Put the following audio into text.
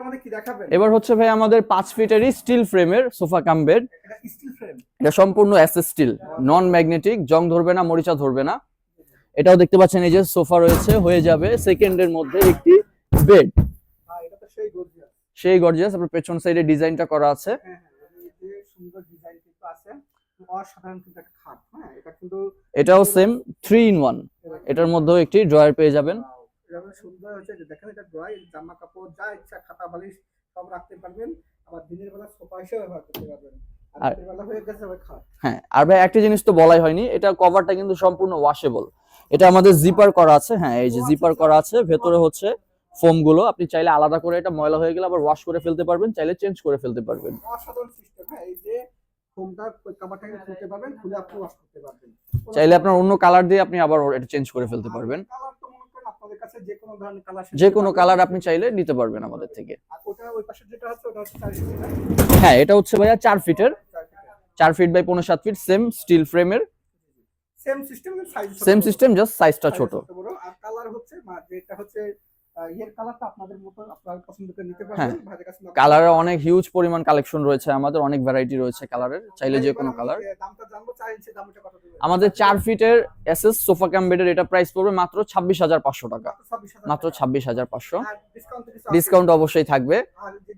আমাদের কি দেখাবেন? এবার হচ্ছে ভাই আমাদের 5 ফিটেরই স্টিল ফ্রেমের সোফা কাম বেড। এটা স্টিল ফ্রেম। এটা সম্পূর্ণ এসএস স্টিল, নন ম্যাগনেটিক, জং ধরবে না, মরিচা ধরবে না। এটাও দেখতে পাচ্ছেন এই যে সোফা রয়েছে, হয়ে যাবে সেকেন্ডের মধ্যে একটি বেড। এটা তো সেই গর্জিয়াস। সেই গর্জিয়াস। আপনার পেছন সাইডে ডিজাইনটা করা আছে। হ্যাঁ এই যে সুন্দর ডিজাইন কিন্তু আছে। অসাধারণ কিন্তু একটা খাট। হ্যাঁ এটা কিন্তু এটাও সেম 3 in 1। এটার মধ্যেও একটি ড্রয়ার পেয়ে যাবেন। এটা সুন্দর হচ্ছে যে দেখেন এটা ড্রয়ার, জামা কাপড় যা ইচ্ছা খাতা বালিশ সব রাখতে পারবেন। আবার দিনের বেলা সোফা হিসেবে ব্যবহার করতে পারবেন। আর রাতের বেলা হয়ে গেছে আবার খাট। হ্যাঁ, আর ভাই একটা জিনিস তো বলাই হয়নি, এটা কভারটা কিন্তু সম্পূর্ণ ওয়াশেবল। এটা আমাদের জিপার করা আছে। হ্যাঁ, এই যে জিপার করা আছে, ভেতরে হচ্ছে ফোম গুলো। আপনি চাইলে আলাদা করে এটা ময়লা হয়ে গেলে আবার ওয়াশ করে ফেলতে পারবেন, চাইলে চেঞ্জ করে ফেলতে পারবেন। অসাধারণ সিস্টেম। হ্যাঁ এই যে ফোমটা কভারটাকে খুলতে পারবেন, খুলে আপনি ওয়াশ করতে পারবেন। চাইলে আপনার অন্য কালার দিয়ে আপনি আবার এটা চেঞ্জ করে ফেলতে পারবেন। কালার তো মনে করেন আপনাদের কাছে যে কোনো ধরনের কালার, যে কোনো কালার আপনি চাইলে নিতে পারবেন আমাদের থেকে। আর ওটা ওই পাশে যেটা আছে ওটা হচ্ছে 4 ফিট। হ্যাঁ, এটা হচ্ছে ভাইয়া 4 ফিটের, 4 feet by 5.7 feet, same steel ফ্রেমের, সেম সিস্টেম কিন্তু সাইজ সেম সিস্টেম, জাস্ট সাইজটা ছোট। আর কালার হচ্ছে যেটা হচ্ছে এর কালারটা আপনাদের মতো আপনারা পছন্দ করে নিতে হ্যাঁ, পারবেন। ভাইদের কাছে কালারে অনেক হিউজ পরিমাণ কালেকশন রয়েছে আমাদের, অনেক ভ্যারাইটি রয়েছে কালারের, চাইলে যে কোনো কালার। দামটা জানবো, 4 ইঞ্চি দামটা কত দিবেন? আমাদের 4 ফিটের এসএস সোফা কাম বেডের এটা প্রাইস পড়বে মাত্র 26,500 টাকা, মাত্র 26,500। আর ডিসকাউন্ট ডিসকাউন্ট অবশ্যই থাকবে। আর যে